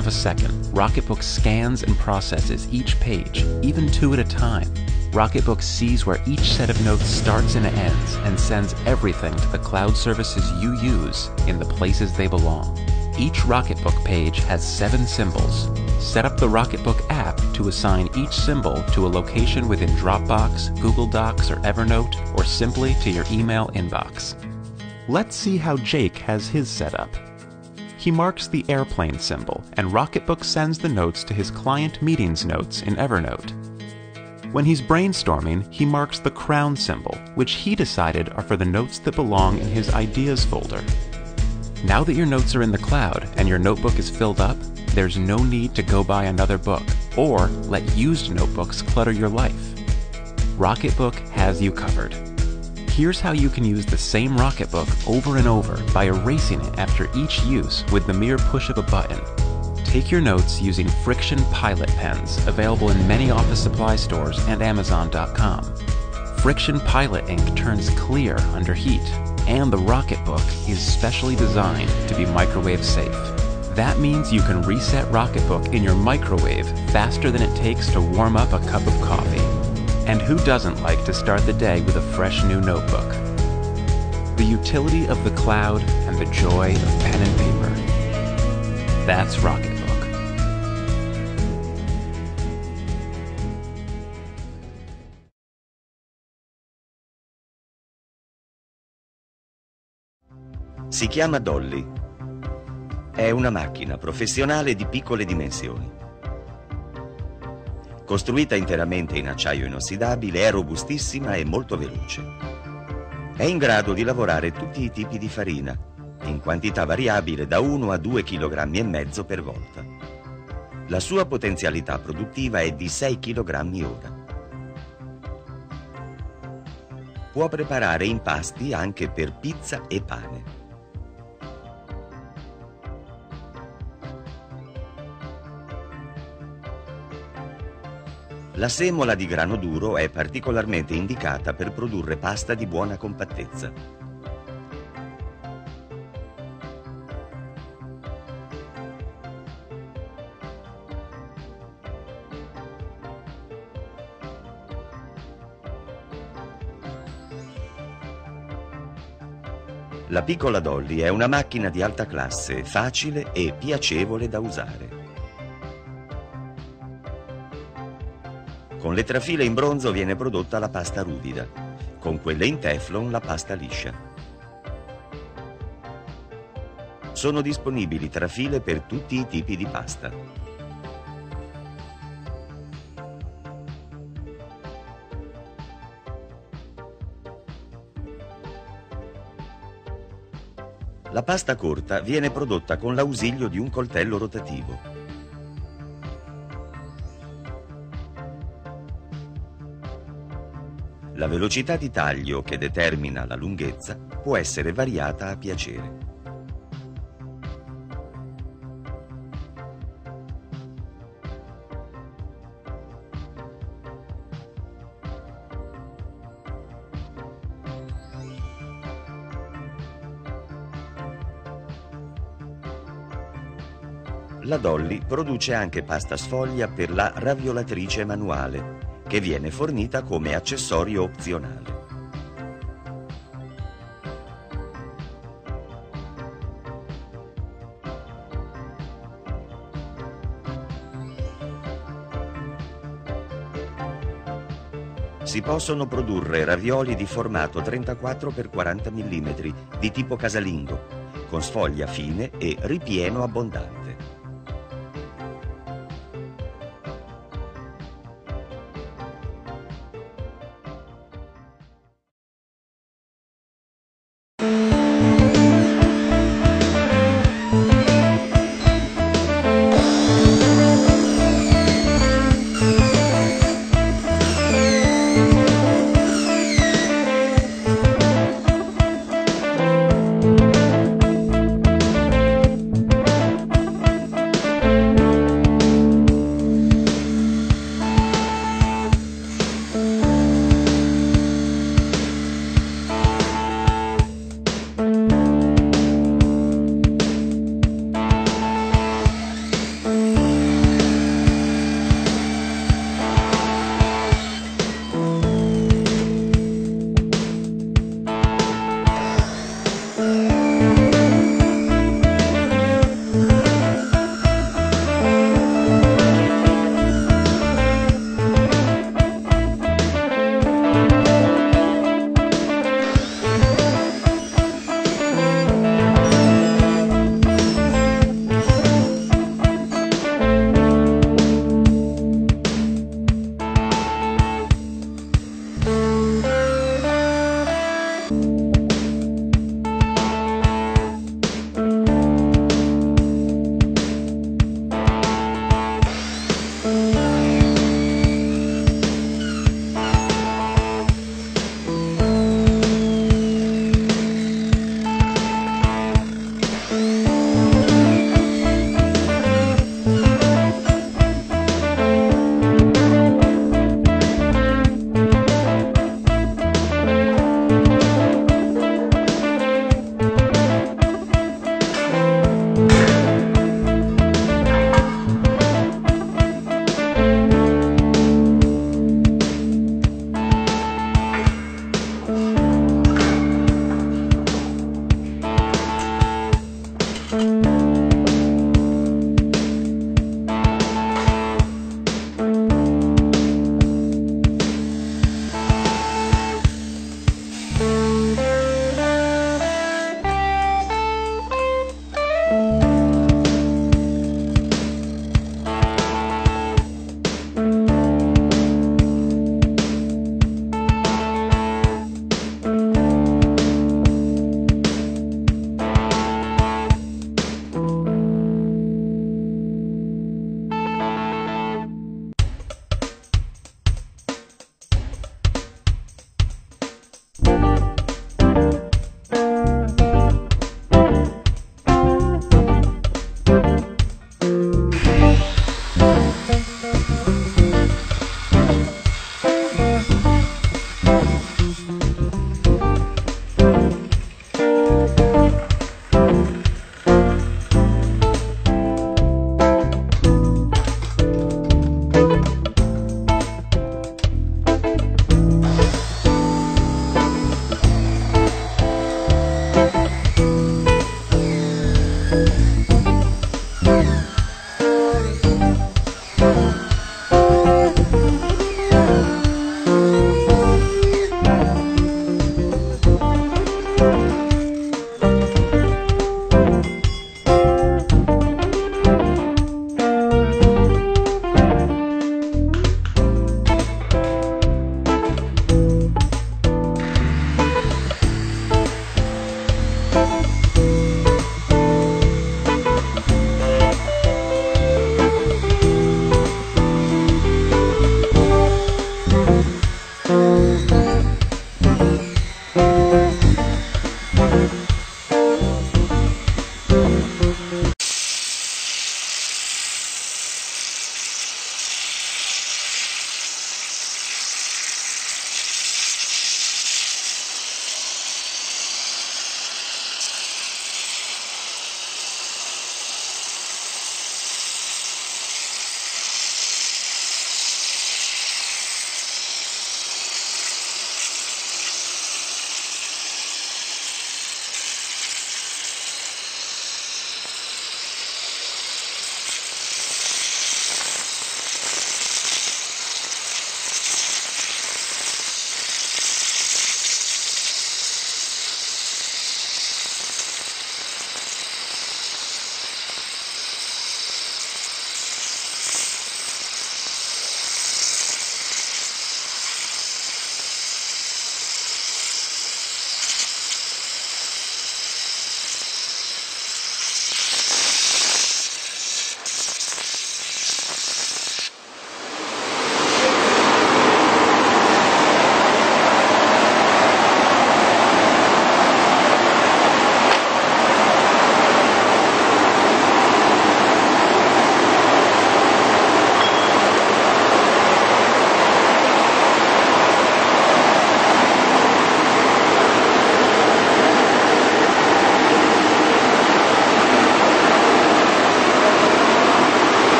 of a second, Rocketbook scans and processes each page, even 2 at a time. Rocketbook sees where each set of notes starts and ends and sends everything to the cloud services you use in the places they belong. Each Rocketbook page has 7 symbols. Set up the Rocketbook app to assign each symbol to a location within Dropbox, Google Docs, or Evernote, or simply to your email inbox. Let's see how Jake has his set up. He marks the airplane symbol, and Rocketbook sends the notes to his client meetings notes in Evernote. When he's brainstorming, he marks the crown symbol, which he decided are for the notes that belong in his ideas folder. Now that your notes are in the cloud and your notebook is filled up, there's no need to go buy another book or let used notebooks clutter your life. Rocketbook has you covered. Here's how you can use the same Rocketbook over and over by erasing it after each use with the mere push of a button. Take your notes using Friction Pilot pens, available in many office supply stores and Amazon.com. Friction Pilot ink turns clear under heat, and the Rocketbook is specially designed to be microwave safe. That means you can reset Rocketbook in your microwave faster than it takes to warm up a cup of coffee. And who doesn't like to start the day with a fresh new notebook? The utility of the cloud and the joy of pen and paper. That's Rocketbook. Si chiama Dolly. È una macchina professionale di piccole dimensioni. Costruita interamente in acciaio inossidabile, è robustissima e molto veloce. È in grado di lavorare tutti i tipi di farina, in quantità variabile da 1 a 2,5 kg per volta. La sua potenzialità produttiva è di 6 kg ora. Può preparare impasti anche per pizza e pane. La semola di grano duro è particolarmente indicata per produrre pasta di buona compattezza. La piccola Dolly è una macchina di alta classe, facile e piacevole da usare. Con le trafile in bronzo viene prodotta la pasta ruvida, con quelle in teflon la pasta liscia. Sono disponibili trafile per tutti i tipi di pasta. La pasta corta viene prodotta con l'ausilio di un coltello rotativo. La velocità di taglio che determina la lunghezza può essere variata a piacere. La Dolly produce anche pasta sfoglia per la raviolatrice manuale, che viene fornita come accessorio opzionale. Si possono produrre ravioli di formato 34 x 40 mm di tipo casalingo, con sfoglia fine e ripieno abbondante.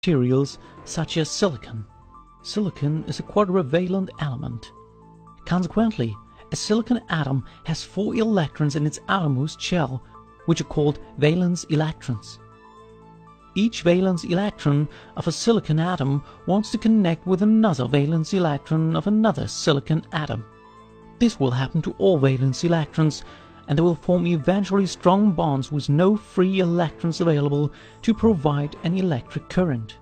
materials such as silicon. Silicon is a quadrivalent element. Consequently, a silicon atom has 4 electrons in its outermost shell, which are called valence electrons. Each valence electron of a silicon atom wants to connect with another valence electron of another silicon atom. This will happen to all valence electrons, and they will form eventually strong bonds with no free electrons available to provide an electric current.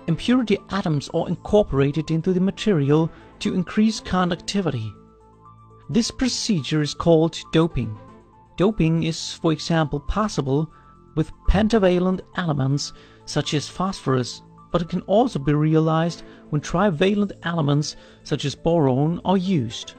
Impurity atoms are incorporated into the material to increase conductivity. This procedure is called doping. Doping is, for example, possible with pentavalent elements such as phosphorus, but it can also be realized when trivalent elements such as boron are used.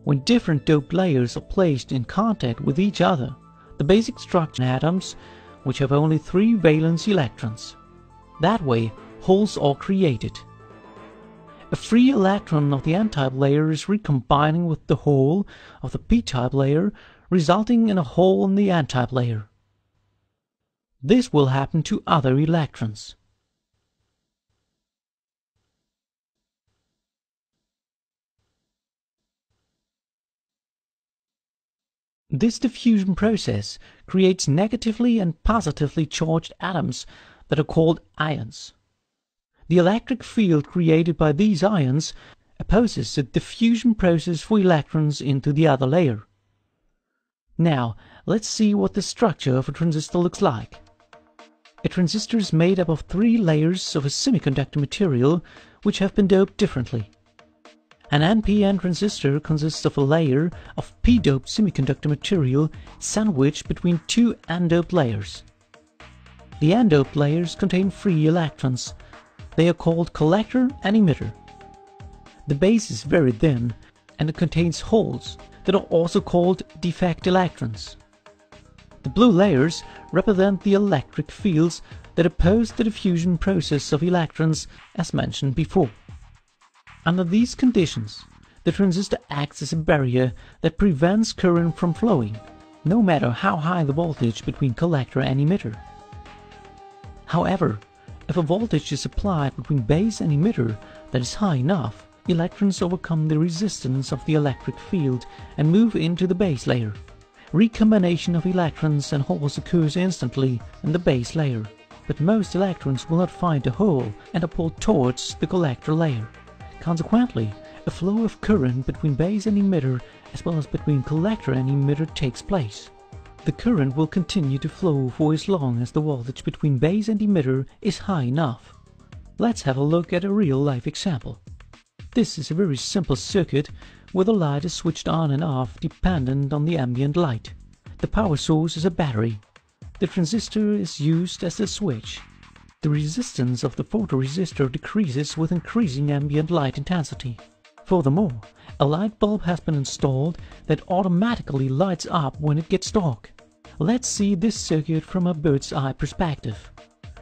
When different doped layers are placed in contact with each other, the basic structure atoms, which have only 3 valence electrons. That way, holes are created. A free electron of the n-type layer is recombining with the hole of the p-type layer, resulting in a hole in the n-type layer. This will happen to other electrons. This diffusion process creates negatively and positively charged atoms that are called ions. The electric field created by these ions opposes the diffusion process for electrons into the other layer. Now, let's see what the structure of a transistor looks like. A transistor is made up of 3 layers of a semiconductor material which have been doped differently. An NPN transistor consists of a layer of p-doped semiconductor material sandwiched between 2 n-doped layers. The n-doped layers contain free electrons. They are called collector and emitter. The base is very thin, and it contains holes that are also called defect electrons. The blue layers represent the electric fields that oppose the diffusion process of electrons as mentioned before. Under these conditions, the transistor acts as a barrier that prevents current from flowing, no matter how high the voltage between collector and emitter. However, if a voltage is applied between base and emitter that is high enough, electrons overcome the resistance of the electric field and move into the base layer. Recombination of electrons and holes occurs instantly in the base layer, but most electrons will not find a hole and are pulled towards the collector layer. Consequently, a flow of current between base and emitter as well as between collector and emitter takes place. The current will continue to flow for as long as the voltage between base and emitter is high enough. Let's have a look at a real-life example. This is a very simple circuit where the light is switched on and off dependent on the ambient light. The power source is a battery. The transistor is used as the switch. The resistance of the photoresistor decreases with increasing ambient light intensity. Furthermore, a light bulb has been installed that automatically lights up when it gets dark. Let's see this circuit from a bird's eye perspective.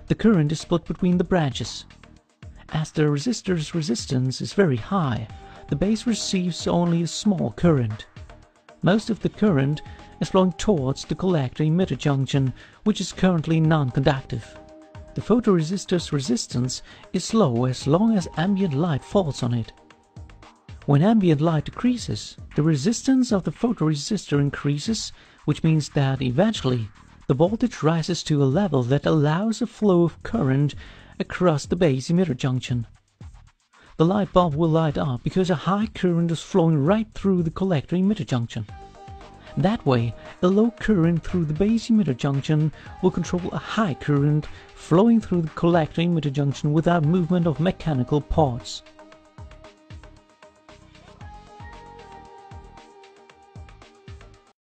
The current is split between the branches. As the resistor's resistance is very high, the base receives only a small current. Most of the current is flowing towards the collector-emitter junction, which is currently non-conductive. The photoresistor's resistance is low as long as ambient light falls on it. When ambient light decreases, the resistance of the photoresistor increases, which means that eventually the voltage rises to a level that allows a flow of current across the base emitter junction. The light bulb will light up because a high current is flowing right through the collector-emitter junction. That way, a low current through the base emitter junction will control a high current flowing through the collector-emitter junction without movement of mechanical parts.